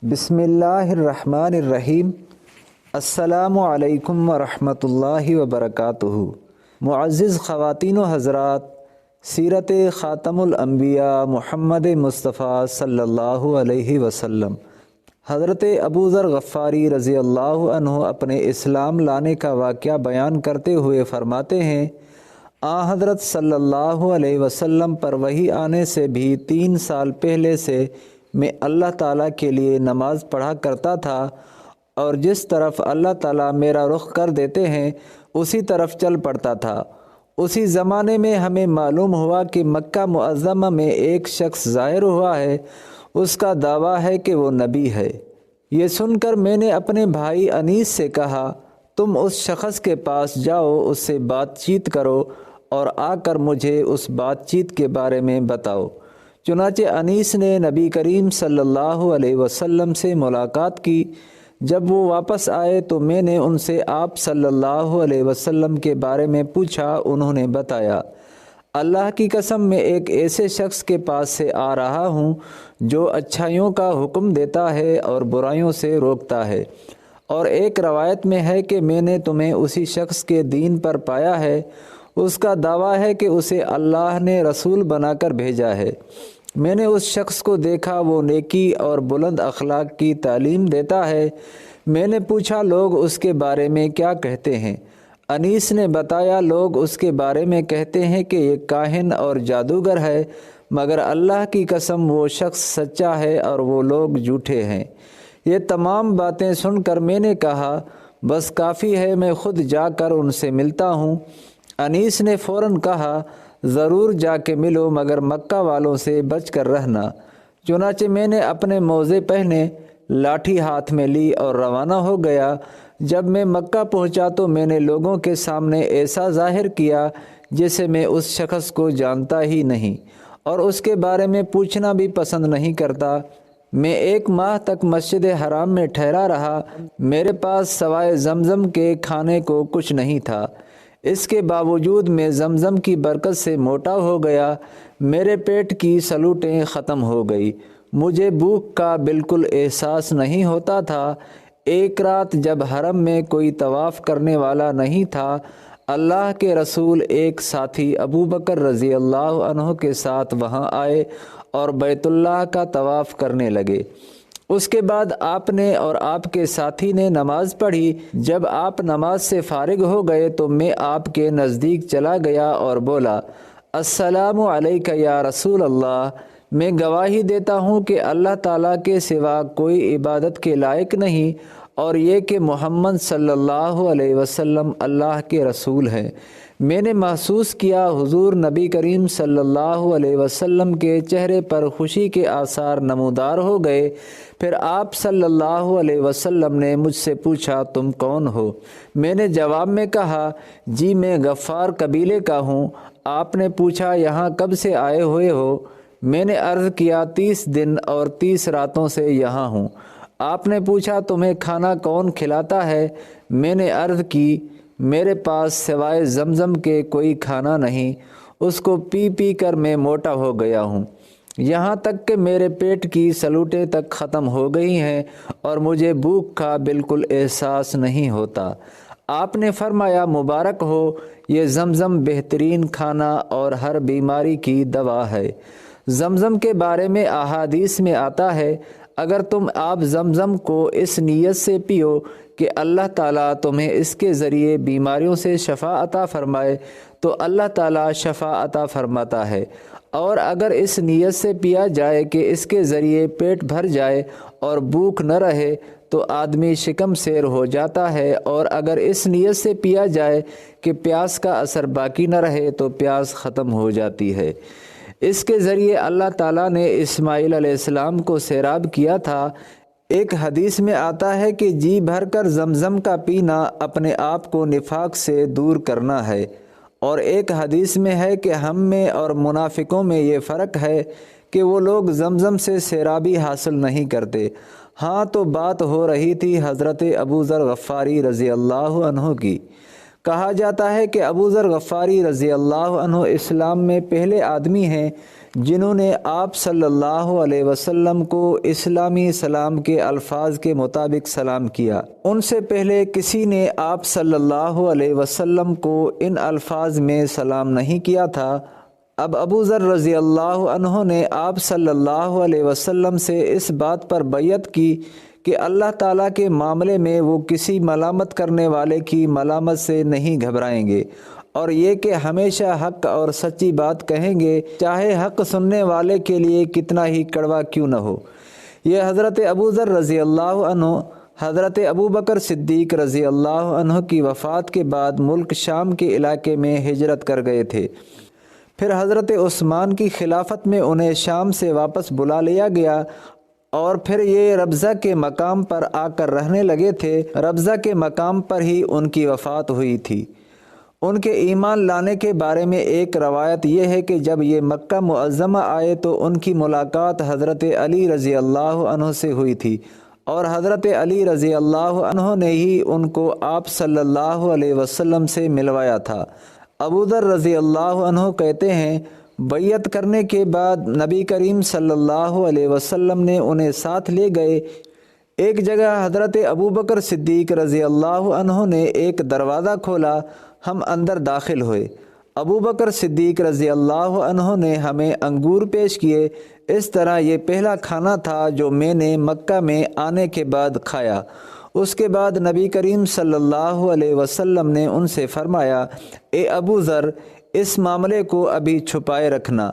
بسم اللہ الرحمن الرحیم۔ السلام علیکم ورحمۃ اللہ وبرکاتہ۔ معزز خواتین و حضرات، سیرت خاتم الانبیاء محمد مصطفیٰ صلی اللہ علیہ وسلم حضرت ابو ذر غفاری رضی اللہ عنہ اپنے اسلام لانے کا واقعہ بیان کرتے ہوئے فرماتے ہیں، حضرت صلی اللہ علیہ وسلم پر وحی آنے سے بھی 3 سال پہلے سے میں اللہ تعالیٰ کے لیے نماز پڑھا کرتا تھا، اور جس طرف اللہ تعالیٰ میرا رخ کر دیتے ہیں اسی طرف چل پڑتا تھا۔ اسی زمانے میں ہمیں معلوم ہوا کہ مکہ معظمہ میں ایک شخص ظاہر ہوا ہے، اس کا دعویٰ ہے کہ وہ نبی ہے۔ یہ سن کر میں نے اپنے بھائی انیس سے کہا، تم اس شخص کے پاس جاؤ، اس سے بات چیت کرو اور آ کر مجھے اس بات چیت کے بارے میں بتاؤ۔ چنانچہ انیس نے نبی کریم صلی اللہ علیہ وسلم سے ملاقات کی۔ جب وہ واپس آئے تو میں نے ان سے آپ صلی اللہ علیہ وسلم کے بارے میں پوچھا۔ انہوں نے بتایا، اللہ کی قسم میں ایک ایسے شخص کے پاس سے آ رہا ہوں جو اچھائیوں کا حکم دیتا ہے اور برائیوں سے روکتا ہے، اور ایک روایت میں ہے کہ میں نے تمہیں اسی شخص کے دین پر پایا ہے۔ اس کا دعویٰ ہے کہ اسے اللہ نے رسول بنا کر بھیجا ہے۔ میں نے اس شخص کو دیکھا، وہ نیکی اور بلند اخلاق کی تعلیم دیتا ہے۔ میں نے پوچھا، لوگ اس کے بارے میں کیا کہتے ہیں؟ انیس نے بتایا، لوگ اس کے بارے میں کہتے ہیں کہ یہ کاہن اور جادوگر ہے، مگر اللہ کی قسم وہ شخص سچا ہے اور وہ لوگ جھوٹے ہیں۔ یہ تمام باتیں سن کر میں نے کہا، بس کافی ہے، میں خود جا کر ان سے ملتا ہوں۔ انیس نے فوراً کہا، ضرور جا کے ملو، مگر مکہ والوں سے بچ کر رہنا۔ چنانچہ میں نے اپنے موزے پہنے، لاٹھی ہاتھ میں لی اور روانہ ہو گیا۔ جب میں مکہ پہنچا تو میں نے لوگوں کے سامنے ایسا ظاہر کیا جیسے میں اس شخص کو جانتا ہی نہیں اور اس کے بارے میں پوچھنا بھی پسند نہیں کرتا۔ میں 1 ماہ تک مسجد حرام میں ٹھہرا رہا۔ میرے پاس سوائے زمزم کے کھانے کو کچھ نہیں تھا۔ اس کے باوجود میں زمزم کی برکت سے موٹا ہو گیا۔ میرے پیٹ کی سلوٹیں ختم ہو گئی۔ مجھے بھوک کا بالکل احساس نہیں ہوتا تھا۔ ایک رات جب حرم میں کوئی طواف کرنے والا نہیں تھا، اللہ کے رسول ایک ساتھی ابو بکر رضی اللہ عنہ کے ساتھ وہاں آئے اور بیت اللہ کا طواف کرنے لگے۔ اس کے بعد آپ نے اور آپ کے ساتھی نے نماز پڑھی۔ جب آپ نماز سے فارغ ہو گئے تو میں آپ کے نزدیک چلا گیا اور بولا، السلام علیک یا رسول اللہ، میں گواہی دیتا ہوں کہ اللہ تعالیٰ کے سوا کوئی عبادت کے لائق نہیں، اور یہ کہ محمد صلی اللہ علیہ وسلم اللہ کے رسول ہیں۔ میں نے محسوس کیا حضور نبی کریم صلی اللہ علیہ وسلم کے چہرے پر خوشی کے آثار نمودار ہو گئے۔ پھر آپ صلی اللہ علیہ وسلم نے مجھ سے پوچھا، تم کون ہو؟ میں نے جواب میں کہا، جی میں غفار قبیلے کا ہوں۔ آپ نے پوچھا، یہاں کب سے آئے ہوئے ہو؟ میں نے عرض کیا، 30 دن اور 30 راتوں سے یہاں ہوں۔ آپ نے پوچھا، تمہیں کھانا کون کھلاتا ہے؟ میں نے عرض کی، میرے پاس سوائے زمزم کے کوئی کھانا نہیں، اس کو پی پی کر میں موٹا ہو گیا ہوں، یہاں تک کہ میرے پیٹ کی سلوٹیں تک ختم ہو گئی ہیں اور مجھے بھوک کا بالکل احساس نہیں ہوتا۔ آپ نے فرمایا، مبارک ہو، یہ زمزم بہترین کھانا اور ہر بیماری کی دوا ہے۔ زمزم کے بارے میں احادیث میں آتا ہے، اگر تم آپ زمزم کو اس نیت سے پیو کہ اللہ تعالیٰ تمہیں اس کے ذریعے بیماریوں سے شفا عطا فرمائے تو اللہ تعالیٰ شفا عطا فرماتا ہے، اور اگر اس نیت سے پیا جائے کہ اس کے ذریعے پیٹ بھر جائے اور بھوک نہ رہے تو آدمی شکم سیر ہو جاتا ہے، اور اگر اس نیت سے پیا جائے کہ پیاس کا اثر باقی نہ رہے تو پیاس ختم ہو جاتی ہے۔ اس کے ذریعے اللہ تعالیٰ نے اسماعیل علیہ السلام کو سیراب کیا تھا۔ ایک حدیث میں آتا ہے کہ جی بھر کر زمزم کا پینا اپنے آپ کو نفاق سے دور کرنا ہے، اور ایک حدیث میں ہے کہ ہم میں اور منافقوں میں یہ فرق ہے کہ وہ لوگ زمزم سے سیرابی حاصل نہیں کرتے۔ ہاں، تو بات ہو رہی تھی حضرت ابو ذر غفاری رضی اللہ عنہ کی۔ کہا جاتا ہے کہ ابو ذر غفاری رضی اللہ عنہ اسلام میں پہلے آدمی ہیں جنہوں نے آپ صلی اللہ علیہ وسلم کو اسلامی سلام کے الفاظ کے مطابق سلام کیا۔ ان سے پہلے کسی نے آپ صلی اللہ علیہ وسلم کو ان الفاظ میں سلام نہیں کیا تھا۔ اب ابو ذر رضی اللہ عنہ نے آپ صلی اللہ علیہ وسلم سے اس بات پر بیعت کی کہ اللہ تعالیٰ کے معاملے میں وہ کسی ملامت کرنے والے کی ملامت سے نہیں گھبرائیں گے، اور یہ کہ ہمیشہ حق اور سچی بات کہیں گے، چاہے حق سننے والے کے لیے کتنا ہی کڑوا کیوں نہ ہو۔ یہ حضرت ابو ذر رضی اللہ عنہ حضرت ابو بکر صدیق رضی اللہ عنہ کی وفات کے بعد ملک شام کے علاقے میں ہجرت کر گئے تھے۔ پھر حضرت عثمان کی خلافت میں انہیں شام سے واپس بلا لیا گیا، اور پھر یہ ربضہ کے مقام پر آ کر رہنے لگے تھے۔ ربضہ کے مقام پر ہی ان کی وفات ہوئی تھی۔ ان کے ایمان لانے کے بارے میں ایک روایت یہ ہے کہ جب یہ مکہ معظمہ آئے تو ان کی ملاقات حضرت علی رضی اللہ عنہ سے ہوئی تھی، اور حضرت علی رضی اللہ عنہ نے ہی ان کو آپ صلی اللہ علیہ وسلم سے ملوایا تھا۔ ابو ذر رضی اللہ عنہ کہتے ہیں، بیعت کرنے کے بعد نبی کریم صلی اللہ علیہ وسلم نے انہیں ساتھ لے گئے۔ ایک جگہ حضرت ابو بکر صدیق رضی اللہ عنہ نے ایک دروازہ کھولا، ہم اندر داخل ہوئے۔ ابو بکر صدیق رضی اللہ عنہ نے ہمیں انگور پیش کیے۔ اس طرح یہ پہلا کھانا تھا جو میں نے مکہ میں آنے کے بعد کھایا۔ اس کے بعد نبی کریم صلی اللہ علیہ وسلم نے ان سے فرمایا، اے ابو ذر، اس معاملے کو ابھی چھپائے رکھنا،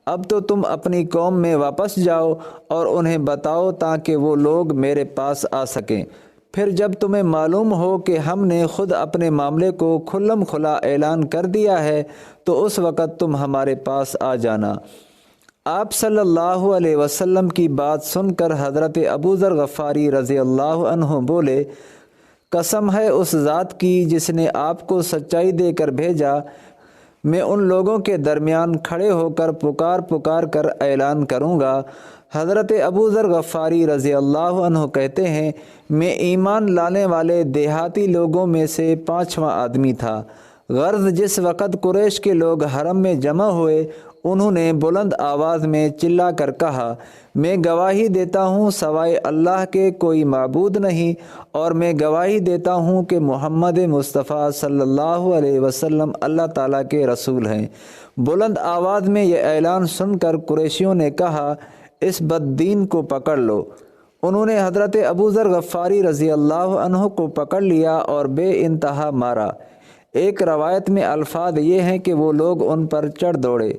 اب تو تم اپنی قوم میں واپس جاؤ اور انہیں بتاؤ تاکہ وہ لوگ میرے پاس آ سکیں۔ پھر جب تمہیں معلوم ہو کہ ہم نے خود اپنے معاملے کو کھلم کھلا اعلان کر دیا ہے تو اس وقت تم ہمارے پاس آ جانا۔ آپ صلی اللہ علیہ وسلم کی بات سن کر حضرت ابو ذر غفاری رضی اللہ عنہ بولے، قسم ہے اس ذات کی جس نے آپ کو سچائی دے کر بھیجا، میں ان لوگوں کے درمیان کھڑے ہو کر پکار کر اعلان کروں گا۔ حضرت ابو ذر غفاری رضی اللہ عنہ کہتے ہیں، میں ایمان لانے والے دیہاتی لوگوں میں سے 5واں آدمی تھا۔ غرض جس وقت قریش کے لوگ حرم میں جمع ہوئے، انہوں نے بلند آواز میں چلا کر کہا، میں گواہی دیتا ہوں سوائے اللہ کے کوئی معبود نہیں، اور میں گواہی دیتا ہوں کہ محمد مصطفیٰ صلی اللہ علیہ وسلم اللہ تعالیٰ کے رسول ہیں۔ بلند آواز میں یہ اعلان سن کر قریشیوں نے کہا، اس بددین کو پکڑ لو۔ انہوں نے حضرت ابو ذر غفاری رضی اللہ عنہ کو پکڑ لیا اور بے انتہا مارا۔ ایک روایت میں الفاظ یہ ہیں کہ وہ لوگ ان پر چڑھ دوڑے،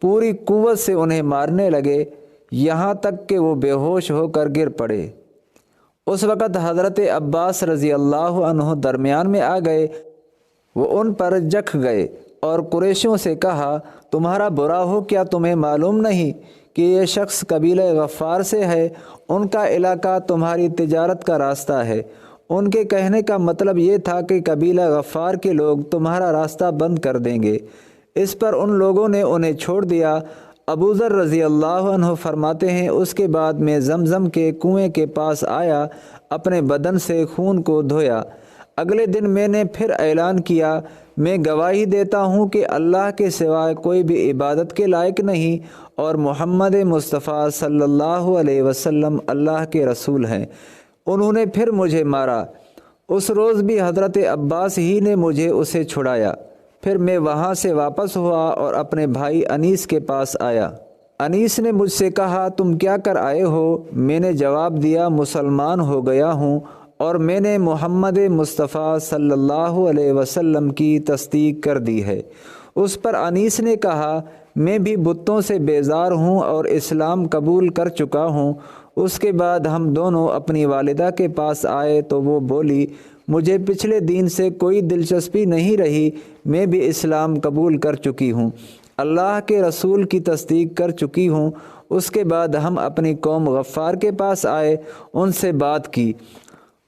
پوری قوت سے انہیں مارنے لگے، یہاں تک کہ وہ بے ہوش ہو کر گر پڑے۔ اس وقت حضرت عباس رضی اللہ عنہ درمیان میں آ گئے۔ وہ ان پر جکھ گئے اور قریشیوں سے کہا، تمہارا برا ہو کیا تمہیں معلوم نہیں کہ یہ شخص قبیلہ غفار سے ہے؟ ان کا علاقہ تمہاری تجارت کا راستہ ہے۔ ان کے کہنے کا مطلب یہ تھا کہ قبیلہ غفار کے لوگ تمہارا راستہ بند کر دیں گے۔ اس پر ان لوگوں نے انہیں چھوڑ دیا۔ ابو ذر رضی اللہ عنہ فرماتے ہیں، اس کے بعد میں زمزم کے کنویں کے پاس آیا، اپنے بدن سے خون کو دھویا۔ اگلے دن میں نے پھر اعلان کیا، میں گواہی دیتا ہوں کہ اللہ کے سوائے کوئی بھی عبادت کے لائق نہیں، اور محمد مصطفیٰ صلی اللہ علیہ وسلم اللہ کے رسول ہیں۔ انہوں نے پھر مجھے مارا۔ اس روز بھی حضرت عباس ہی نے مجھے اسے چھڑایا۔ پھر میں وہاں سے واپس ہوا اور اپنے بھائی انیس کے پاس آیا۔ انیس نے مجھ سے کہا، تم کیا کر آئے ہو؟ میں نے جواب دیا، مسلمان ہو گیا ہوں اور میں نے محمد مصطفیٰ صلی اللہ علیہ وسلم کی تصدیق کر دی ہے۔ اس پر انیس نے کہا، میں بھی بتوں سے بیزار ہوں اور اسلام قبول کر چکا ہوں۔ اس کے بعد ہم دونوں اپنی والدہ کے پاس آئے تو وہ بولی، مجھے پچھلے دین سے کوئی دلچسپی نہیں رہی، میں بھی اسلام قبول کر چکی ہوں، اللہ کے رسول کی تصدیق کر چکی ہوں۔ اس کے بعد ہم اپنی قوم غفار کے پاس آئے، ان سے بات کی۔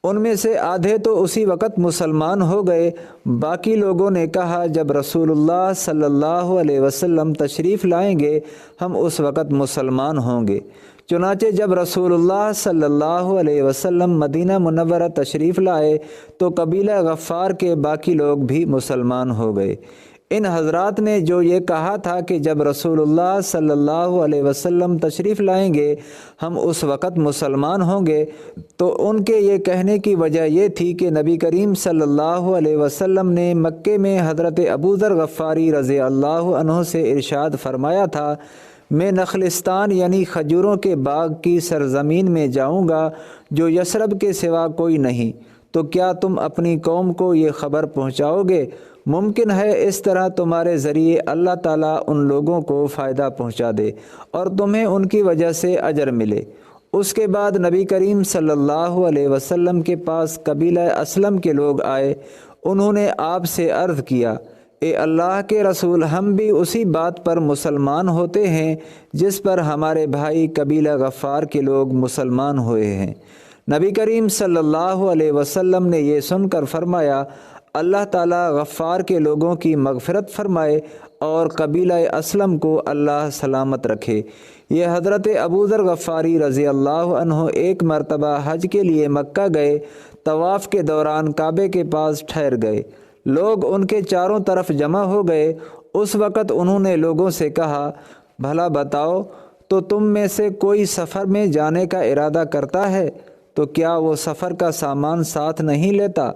ان میں سے آدھے تو اسی وقت مسلمان ہو گئے۔ باقی لوگوں نے کہا، جب رسول اللہ صلی اللہ علیہ وسلم تشریف لائیں گے ہم اس وقت مسلمان ہوں گے۔ چنانچہ جب رسول اللہ صلی اللہ علیہ وسلم مدینہ منورہ تشریف لائے تو قبیلہ غفار کے باقی لوگ بھی مسلمان ہو گئے۔ ان حضرات نے جو یہ کہا تھا کہ جب رسول اللہ صلی اللہ علیہ وسلم تشریف لائیں گے ہم اس وقت مسلمان ہوں گے، تو ان کے یہ کہنے کی وجہ یہ تھی کہ نبی کریم صلی اللہ علیہ وسلم نے مکے میں حضرت ابو ذر غفاری رضی اللہ عنہ سے ارشاد فرمایا تھا، میں نخلستان یعنی کھجوروں کے باغ کی سرزمین میں جاؤں گا جو یثرب کے سوا کوئی نہیں، تو کیا تم اپنی قوم کو یہ خبر پہنچاؤ گے؟ ممکن ہے اس طرح تمہارے ذریعے اللہ تعالیٰ ان لوگوں کو فائدہ پہنچا دے اور تمہیں ان کی وجہ سے اجر ملے۔ اس کے بعد نبی کریم صلی اللہ علیہ وسلم کے پاس قبیلہ اسلم کے لوگ آئے۔ انہوں نے آپ سے عرض کیا، اے اللہ کے رسول، ہم بھی اسی بات پر مسلمان ہوتے ہیں جس پر ہمارے بھائی قبیلہ غفار کے لوگ مسلمان ہوئے ہیں۔ نبی کریم صلی اللہ علیہ وسلم نے یہ سن کر فرمایا، اللہ تعالیٰ غفار کے لوگوں کی مغفرت فرمائے اور قبیلہ اسلم کو اللہ سلامت رکھے۔ یہ حضرت ابو ذر غفاری رضی اللہ عنہ ایک مرتبہ حج کے لیے مکہ گئے، طواف کے دوران کعبے کے پاس ٹھہر گئے، لوگ ان کے چاروں طرف جمع ہو گئے۔ اس وقت انہوں نے لوگوں سے کہا، بھلا بتاؤ تو تم میں سے کوئی سفر میں جانے کا ارادہ کرتا ہے تو کیا وہ سفر کا سامان ساتھ نہیں لیتا؟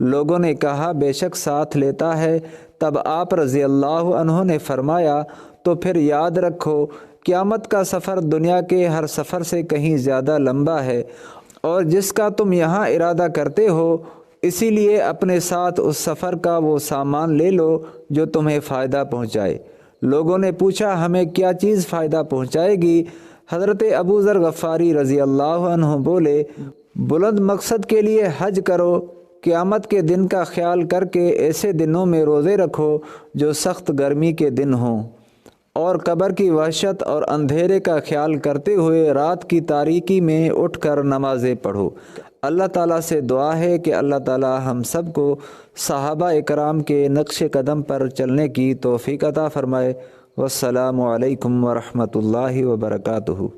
لوگوں نے کہا، بے شک ساتھ لیتا ہے۔ تب آپ رضی اللہ عنہ نے فرمایا، تو پھر یاد رکھو قیامت کا سفر دنیا کے ہر سفر سے کہیں زیادہ لمبا ہے، اور جس کا تم یہاں ارادہ کرتے ہو اسی لیے اپنے ساتھ اس سفر کا وہ سامان لے لو جو تمہیں فائدہ پہنچائے۔ لوگوں نے پوچھا، ہمیں کیا چیز فائدہ پہنچائے گی؟ حضرت ابو ذر غفاری رضی اللہ عنہ بولے، بلند مقصد کے لیے حج کرو، قیامت کے دن کا خیال کر کے ایسے دنوں میں روزے رکھو جو سخت گرمی کے دن ہوں، اور قبر کی وحشت اور اندھیرے کا خیال کرتے ہوئے رات کی تاریکی میں اٹھ کر نمازیں پڑھو۔ اللہ تعالیٰ سے دعا ہے کہ اللہ تعالیٰ ہم سب کو صحابہ اکرام کے نقش قدم پر چلنے کی توفیق عطا فرمائے۔ والسلام علیکم ورحمۃ اللہ وبرکاتہ۔